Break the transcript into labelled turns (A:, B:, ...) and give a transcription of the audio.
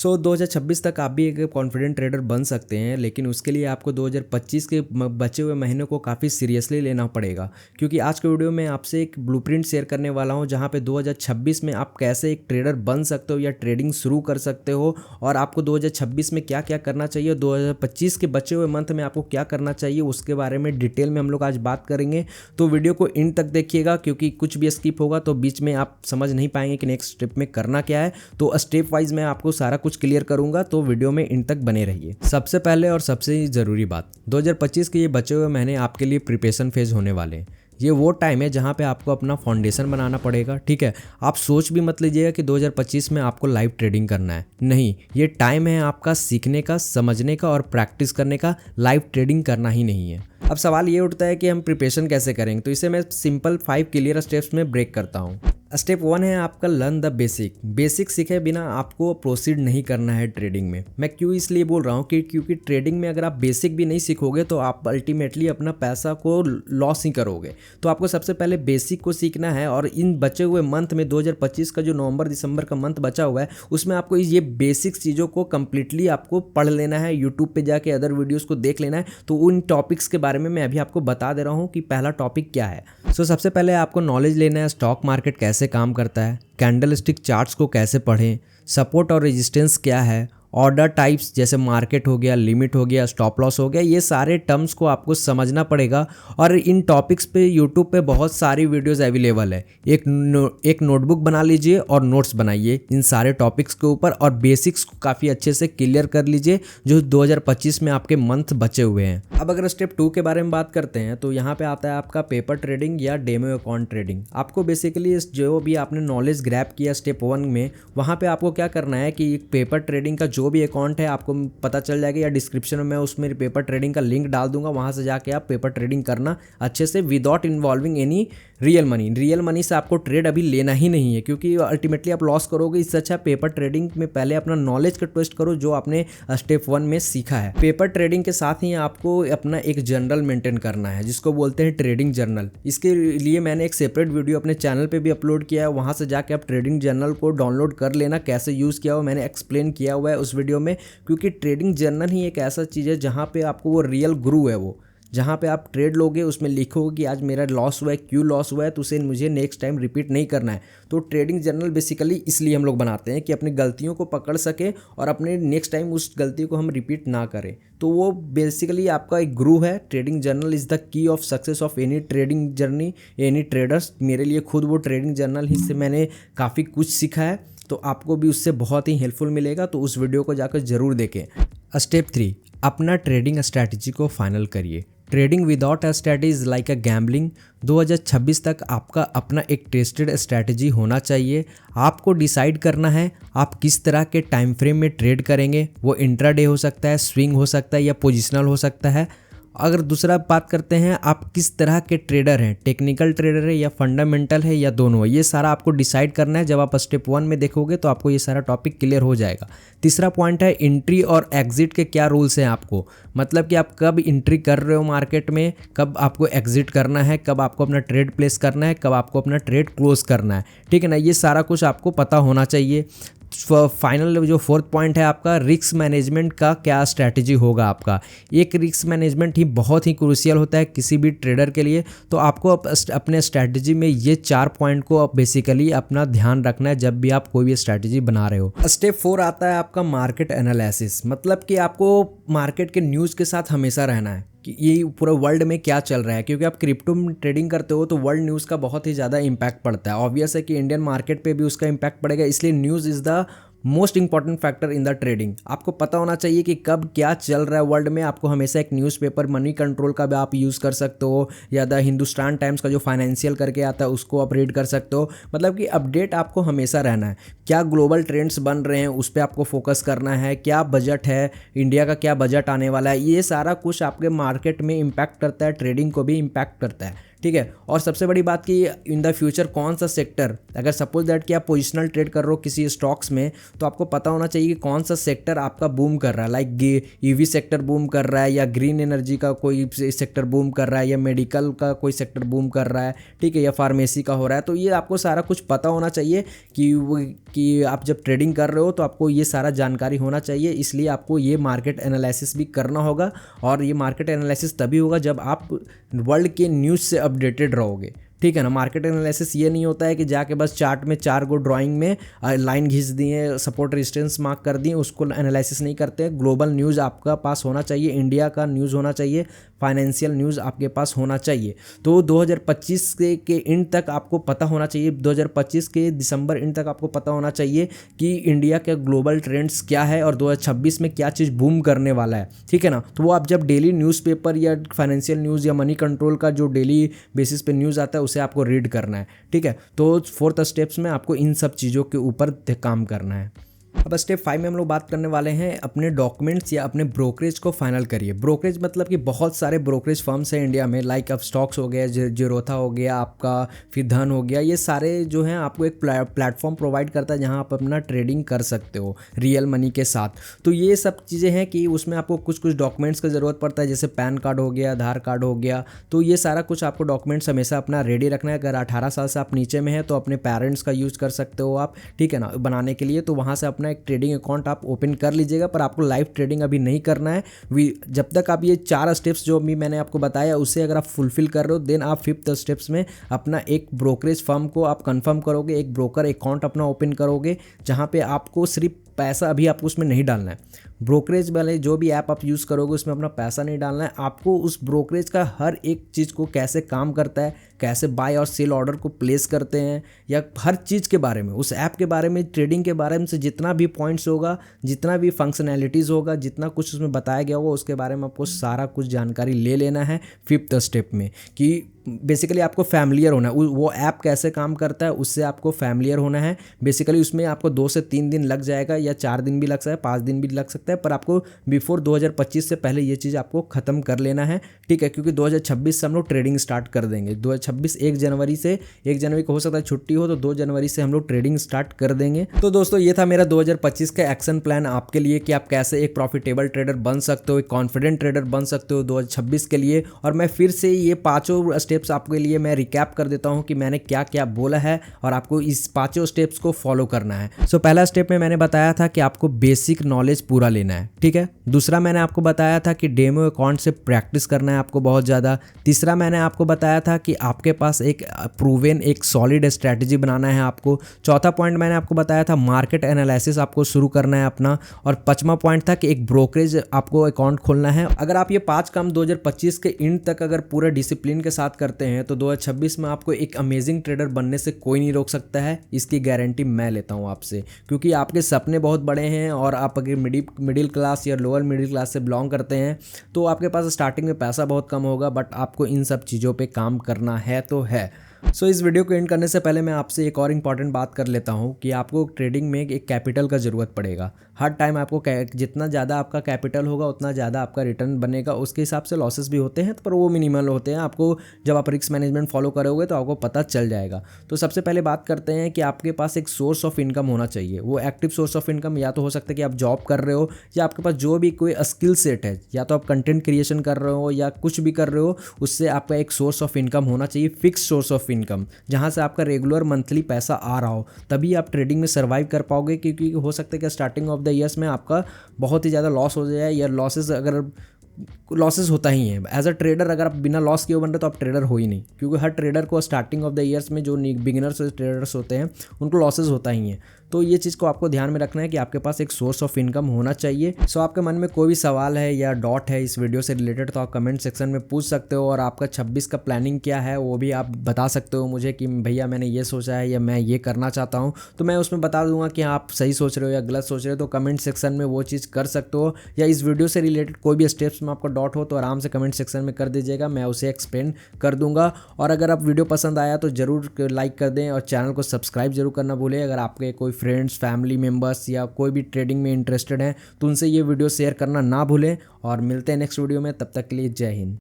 A: 2026 तक आप भी एक कॉन्फिडेंट ट्रेडर बन सकते हैं, लेकिन उसके लिए आपको 2025 के बचे हुए महीनों को काफ़ी सीरियसली लेना पड़ेगा। क्योंकि आज के वीडियो में आपसे एक ब्लूप्रिंट शेयर करने वाला हूं जहां पे 2026 में आप कैसे एक ट्रेडर बन सकते हो या ट्रेडिंग शुरू कर सकते हो, और आपको 2026 में क्या क्या करना चाहिए, 2025 के बचे हुए मंथ में आपको क्या करना चाहिए, उसके बारे में डिटेल में हम लोग आज बात करेंगे। तो वीडियो को इन तक देखिएगा, क्योंकि कुछ भी स्किप होगा तो बीच में आप समझ नहीं पाएंगे कि नेक्स्ट स्टेप में करना क्या है। तो स्टेप वाइज मैं आपको सारा कुछ क्लियर करूंगा, तो वीडियो में इन तक बने रहिए। सबसे पहले और सबसे ज़रूरी बात, 2025 के ये बचे हुए महीने आपके लिए प्रिपरेशन फेज होने वाले हैं। ये वो टाइम है जहाँ पे आपको अपना फाउंडेशन बनाना पड़ेगा। ठीक है, आप सोच भी मत लीजिएगा कि 2025 में आपको लाइव ट्रेडिंग करना है। नहीं, ये टाइम है आपका सीखने का, समझने का और प्रैक्टिस करने का। लाइव ट्रेडिंग करना ही नहीं है। अब सवाल ये उठता है कि हम प्रिपरेशन कैसे करेंगे, तो इसे मैं सिंपल 5 क्लियर स्टेप्स में ब्रेक करता हूँ। स्टेप 1 है आपका लर्न द बेसिक सीखे बिना आपको प्रोसीड नहीं करना है ट्रेडिंग में। मैं क्यों इसलिए बोल रहा हूँ कि क्योंकि ट्रेडिंग में अगर आप बेसिक भी नहीं सीखोगे तो आप अल्टीमेटली अपना पैसा को लॉस ही करोगे। तो आपको सबसे पहले बेसिक को सीखना है, और इन बचे हुए मंथ में 2025 का जो नवंबर दिसंबर का मंथ बचा हुआ है उसमें आपको ये बेसिक चीज़ों को कंप्लीटली आपको पढ़ लेना है। यूट्यूब पे जाके अदर वीडियोज़ को देख लेना है। तो उन टॉपिक्स के बारे में मैं अभी आपको बता दे रहा हूँ कि पहला टॉपिक क्या है। सबसे पहले आपको नॉलेज लेना है स्टॉक मार्केट कैसे काम करता है, कैंडलस्टिक चार्ट्स को कैसे पढ़ें, सपोर्ट और रेजिस्टेंस क्या है, ऑर्डर टाइप्स जैसे मार्केट हो गया, लिमिट हो गया, स्टॉप लॉस हो गया, ये सारे टर्म्स को आपको समझना पड़ेगा। और इन टॉपिक्स पे यूट्यूब पे बहुत सारी वीडियोस अवेलेबल है। एक नोटबुक बना लीजिए और नोट्स बनाइए इन सारे टॉपिक्स के ऊपर, और बेसिक्स को काफ़ी अच्छे से क्लियर कर लीजिए जो 2025 में आपके मंथ बचे हुए हैं। अब अगर स्टेप 2 के बारे में बात करते हैं तो यहाँ पे आता है आपका पेपर ट्रेडिंग या डेमो अकाउंट ट्रेडिंग। आपको बेसिकली जो भी आपने नॉलेज ग्रैब किया स्टेप 1 में, वहाँ पे आपको क्या करना है कि पेपर ट्रेडिंग का जो भी अकाउंट है आपको पता चल जाएगा, या डिस्क्रिप्शन में मैं उसमें पेपर ट्रेडिंग का लिंक डाल दूंगा, वहां से जाके आप पेपर ट्रेडिंग करना अच्छे से without involving any real money से आपको ट्रेड अभी लेना ही नहीं है, क्योंकि अल्टीमेटली आप लॉस करोगे। इससे अच्छा पेपर ट्रेडिंग में पहले अपना नॉलेज का टेस्ट करो जो आपने स्टेप 1 में सीखा है। पेपर ट्रेडिंग के साथ ही आपको अपना एक जर्नल मेंटेन करना है जिसको बोलते हैं ट्रेडिंग जर्नल। इसके लिए मैंने एक सेपरेट वीडियो अपने चैनल पे भी अपलोड किया है, वहां से जाके आप ट्रेडिंग जर्नल को डाउनलोड कर लेना। कैसे यूज़ किया हुआ मैंने एक्सप्लेन किया हुआ है उस वीडियो में, क्योंकि ट्रेडिंग जर्नल ही एक ऐसा चीज़ है जहाँ पे आपको वो रियल गुरु है, वो जहाँ पे आप ट्रेड लोगे उसमें लिखोगे कि आज मेरा लॉस हुआ है, क्यों लॉस हुआ है, तो उसे मुझे नेक्स्ट टाइम रिपीट नहीं करना है। तो ट्रेडिंग जर्नल बेसिकली इसलिए हम लोग बनाते हैं कि अपनी गलतियों को पकड़ सके और अपने नेक्स्ट टाइम उस गलती को हम रिपीट ना करें। तो वो बेसिकली आपका एक गुरु है। Trading journal is the key of success of any trading journey, any traders. मेरे लिए खुद वो ट्रेडिंग जर्नल ही से मैंने काफ़ी कुछ सीखा है, तो आपको भी उससे बहुत ही हेल्पफुल मिलेगा। तो उस वीडियो को जाकर ज़रूर देखें। स्टेप 3, अपना ट्रेडिंग स्ट्रैटेजी को फाइनल करिए। Trading without a strategy is like a gambling. 2026 तक आपका अपना एक टेस्टेड स्ट्रैटेजी होना चाहिए। आपको डिसाइड करना है आप किस तरह के टाइम फ्रेम में ट्रेड करेंगे। वो इंट्राडे हो सकता है, स्विंग हो सकता है, या पोजिशनल हो सकता है। अगर दूसरा बात करते हैं आप किस तरह के ट्रेडर हैं, टेक्निकल ट्रेडर है या फंडामेंटल है या दोनों है, ये सारा आपको डिसाइड करना है। जब आप स्टेप 1 में देखोगे तो आपको ये सारा टॉपिक क्लियर हो जाएगा। तीसरा पॉइंट है एंट्री और एग्जिट के क्या रूल्स हैं आपको, मतलब कि आप कब एंट्री कर रहे हो मार्केट में, कब आपको एग्जिट करना है, कब आपको अपना ट्रेड प्लेस करना है, कब आपको अपना ट्रेड क्लोज करना है। ठीक है ना, ये सारा कुछ आपको पता होना चाहिए। फाइनल जो 4th पॉइंट है आपका रिस्क मैनेजमेंट का क्या स्ट्रैटेजी होगा आपका। एक रिस्क मैनेजमेंट ही बहुत ही क्रूशियल होता है किसी भी ट्रेडर के लिए। तो आपको अपने स्ट्रैटेजी में ये 4 पॉइंट को बेसिकली अपना ध्यान रखना है जब भी आप कोई भी स्ट्रैटेजी बना रहे हो। स्टेप 4 आता है आपका मार्केट एनालिसिस, मतलब कि आपको मार्केट के न्यूज़ के साथ हमेशा रहना है कि ये पूरा वर्ल्ड में क्या चल रहा है। क्योंकि आप क्रिप्टो में ट्रेडिंग करते हो तो वर्ल्ड न्यूज़ का बहुत ही ज़्यादा इम्पैक्ट पड़ता है। ऑब्वियस है कि इंडियन मार्केट पे भी उसका इम्पैक्ट पड़ेगा, इसलिए news is the most important factor in the trading. आपको पता होना चाहिए कि कब क्या चल रहा है वर्ल्ड में। आपको हमेशा एक न्यूज़पेपर मनी कंट्रोल का भी आप यूज़ कर सकते हो, या द हिंदुस्तान टाइम्स का जो फाइनेंशियल करके आता है उसको आप रीड कर सकते हो। मतलब कि अपडेट आपको हमेशा रहना है। क्या ग्लोबल ट्रेंड्स बन रहे हैं उस पर आपको फोकस करना है, क्या बजट है, इंडिया का क्या बजट आने वाला है, ये सारा कुछ आपके मार्केट में इम्पैक्ट करता है, ट्रेडिंग को भी इम्पैक्ट करता है। ठीक है। और सबसे बड़ी बात कि इन द फ्यूचर कौन सा सेक्टर, अगर सपोज दैट कि आप पोजिशनल ट्रेड कर रहे हो किसी स्टॉक्स में, तो आपको पता होना चाहिए कि कौन सा सेक्टर आपका बूम कर रहा है। लाइक ईवी सेक्टर बूम कर रहा है, या ग्रीन एनर्जी का कोई सेक्टर बूम कर रहा है, या मेडिकल का कोई सेक्टर बूम कर रहा है, ठीक है, या फार्मेसी का हो रहा है। तो ये आपको सारा कुछ पता होना चाहिए कि आप जब ट्रेडिंग कर रहे हो तो आपको ये सारा जानकारी होना चाहिए। इसलिए आपको ये मार्केट एनालिसिस भी करना होगा, और ये मार्केट एनालिसिस तभी होगा जब आप वर्ल्ड के न्यूज़ से अपडेटेड रहोगे, ठीक है ना। मार्केट एनालिसिस ये नहीं होता है कि जाके बस चार्ट में 4 गो ड्राइंग में लाइन खींच दिए, सपोर्ट रेजिस्टेंस मार्क कर दिए, उसको एनालिसिस नहीं करते। ग्लोबल न्यूज़ आपका पास होना चाहिए, इंडिया का न्यूज़ होना चाहिए, फाइनेंशियल न्यूज़ आपके पास होना चाहिए। तो 2025 के एंड तक आपको पता होना चाहिए, 2025 के दिसंबर एंड तक आपको पता होना चाहिए कि इंडिया के ग्लोबल ट्रेंड्स क्या है और 2026 में क्या चीज़ बूम करने वाला है, ठीक है ना। तो वो आप जब डेली न्यूज़पेपर या फाइनेंशियल न्यूज़ या मनी कंट्रोल का जो डेली बेसिस पे न्यूज़ आता है उसे आपको रीड करना है, ठीक है। तो 4th स्टेप्स में आपको इन सब चीज़ों के ऊपर काम करना है। अब स्टेप 5 में हम लोग बात करने वाले हैं अपने डॉक्यूमेंट्स या अपने ब्रोकरेज को फाइनल करिए। ब्रोकरेज मतलब कि बहुत सारे ब्रोकरेज फर्म्स हैं इंडिया में, लाइक अब स्टॉक्स हो गया, जीरोथा हो गया आपका, फिर धन हो गया। ये सारे जो हैं आपको एक प्लेटफॉर्म प्रोवाइड करता है जहां आप अपना ट्रेडिंग कर सकते हो रियल मनी के साथ। तो ये सब चीज़ें हैं कि उसमें आपको कुछ कुछ डॉक्यूमेंट्स की ज़रूरत पड़ता है, जैसे पैन कार्ड हो गया, आधार कार्ड हो गया। तो ये सारा कुछ आपको डॉक्यूमेंट्स हमेशा अपना रेडी रखना है। अगर 18 साल से आप नीचे में है तो अपने पेरेंट्स का यूज़ कर सकते हो आप, ठीक है ना, बनाने के लिए। तो वहाँ से अपना एक ट्रेडिंग अकाउंट आप ओपन कर लीजिएगा, पर आपको लाइव ट्रेडिंग अभी नहीं करना है। जब तक आप ये 4 स्टेप्स जो अभी मैंने आपको बताया उसे अगर आप फुलफिल कर रहे हो, देन आप 5th स्टेप्स में अपना एक ब्रोकरेज फर्म को आप कंफर्म करोगे, एक ब्रोकर अकाउंट अपना ओपन करोगे, जहां पे आपको सिर्फ पैसा अभी आपको उसमें नहीं डालना है। ब्रोकरेज वाले जो भी ऐप आप यूज़ करोगे उसमें अपना पैसा नहीं डालना है। आपको उस ब्रोकरेज का हर एक चीज़ को कैसे काम करता है, कैसे बाय और सेल ऑर्डर को प्लेस करते हैं, या हर चीज़ के बारे में, उस ऐप के बारे में, ट्रेडिंग के बारे में से जितना भी पॉइंट्स होगा, जितना भी फंक्शनैलिटीज़ होगा, जितना कुछ उसमें बताया गया होगा, उसके बारे में आपको सारा कुछ जानकारी ले लेना है 5th स्टेप में। कि बेसिकली आपको फैमिलियर होना है, वो ऐप कैसे काम करता है उससे आपको फैमिलियर होना है। बेसिकली उसमें आपको 2 से 3 दिन लग जाएगा, या 4 दिन भी लग सकता है, 5 दिन भी लग सकता है, पर आपको बिफोर 2025 से पहले ये चीज़ आपको ख़त्म कर लेना है, ठीक है। क्योंकि 2026 से हम लोग ट्रेडिंग स्टार्ट कर देंगे। 2026 1 जनवरी को हो सकता है छुट्टी हो, तो 2 जनवरी से हम लोग ट्रेडिंग स्टार्ट कर देंगे। तो दोस्तों ये था मेरा 2025 का एक्शन प्लान आपके लिए कि आप कैसे एक प्रॉफिटेबल ट्रेडर बन सकते हो, एक कॉन्फिडेंट ट्रेडर बन सकते हो 2026 के लिए। और मैं फिर से ये 5 स्टेप्स आपके लिए मैं रिकैप कर देता हूं कि मैंने क्या क्या बोला है और आपको इस 5 स्टेप्स को फॉलो करना है। सो पहला स्टेप में मैंने बताया था कि आपको बेसिक नॉलेज पूरा लेना है, ठीक है। दूसरा मैंने आपको बताया था कि डेमो अकाउंट से प्रैक्टिस करना है आपको बहुत ज़्यादा। तीसरा मैंने आपको बताया था कि आपके पास एक प्रूवन एक सॉलिड स्ट्रैटेजी बनाना है आपको। चौथा पॉइंट मैंने आपको बताया था मार्केट एनालिसिस आपको शुरू करना है अपना। और 5वां पॉइंट था कि एक ब्रोकरेज आपको अकाउंट खोलना है। अगर आप ये 5 काम 2025 के एंड तक अगर पूरे डिसिप्लिन के साथ करते हैं तो 2026 में आपको एक अमेजिंग ट्रेडर बनने से कोई नहीं रोक सकता है। इसकी गारंटी मैं लेता हूँ आपसे, क्योंकि आपके सपने बहुत बड़े हैं। और आप अगर मिडिल क्लास या लोअर मिडिल क्लास से बिलोंग करते हैं तो आपके पास स्टार्टिंग में पैसा बहुत कम होगा, बट आपको इन सब चीज़ों पे काम करना है तो है। सो इस वीडियो को एंड करने से पहले मैं आपसे एक और इम्पॉर्टेंट बात कर लेता हूँ कि आपको ट्रेडिंग में एक कैपिटल का ज़रूरत पड़ेगा। हर टाइम आपको जितना ज़्यादा आपका कैपिटल होगा उतना ज़्यादा आपका रिटर्न बनेगा। उसके हिसाब से लॉसेस भी होते हैं, पर वो मिनिमल होते हैं। आपको जब आप रिस्क मैनेजमेंट फॉलो करोगे तो आपको पता चल जाएगा। तो सबसे पहले बात करते हैं कि आपके पास एक सोर्स ऑफ इनकम होना चाहिए। वो एक्टिव सोर्स ऑफ इनकम या तो हो सकता है कि आप जॉब कर रहे हो, या आपके पास जो भी कोई स्किल सेट है, या तो आप कंटेंट क्रिएशन कर रहे हो या कुछ भी कर रहे हो, उससे आपका एक सोर्स ऑफ इनकम होना चाहिए, फिक्स सोर्स ऑफ इनकम, जहाँ से आपका रेगुलर मंथली पैसा आ रहा हो। तभी आप ट्रेडिंग में सर्वाइव कर पाओगे। क्योंकि हो सकता है कि स्टार्टिंग ऑफ द ईयर्स में आपका बहुत ही ज़्यादा लॉस हो जाए, या लॉसेस होता ही है एज अ ट्रेडर। अगर आप बिना लॉस किए बन रहे तो आप ट्रेडर हो ही नहीं, क्योंकि हर ट्रेडर को स्टार्टिंग ऑफ द ईयर्स में जो बिगिनर्स ट्रेडर्स होते हैं उनको लॉसेस होता ही है। तो ये चीज़ को आपको ध्यान में रखना है कि आपके पास एक सोर्स ऑफ इनकम होना चाहिए। सो आपके मन में कोई भी सवाल है या डॉट है इस वीडियो से रिलेटेड तो आप कमेंट सेक्शन में पूछ सकते हो। और आपका 26 का प्लानिंग क्या है वो भी आप बता सकते हो मुझे कि भैया मैंने ये सोचा है या मैं ये करना चाहता हूँ। तो मैं उसमें बता दूंगा कि आप सही सोच रहे हो या गलत सोच रहे हो। तो कमेंट सेक्शन में वो चीज़ कर सकते हो, या इस वीडियो से रिलेटेड कोई भी स्टेप्स में आपका डॉट हो तो आराम से कमेंट सेक्शन में कर दीजिएगा, मैं उसे एक्सप्लेन कर दूंगा। और अगर आप वीडियो पसंद आया तो ज़रूर लाइक कर दें और चैनल को सब्सक्राइब जरूर करना भूलें। अगर आपके कोई फ्रेंड्स, फैमिली मेंबर्स या कोई भी ट्रेडिंग में इंटरेस्टेड हैं तो उनसे ये वीडियो शेयर करना ना भूलें। और मिलते हैं नेक्स्ट वीडियो में, तब तक के लिए जय हिंद।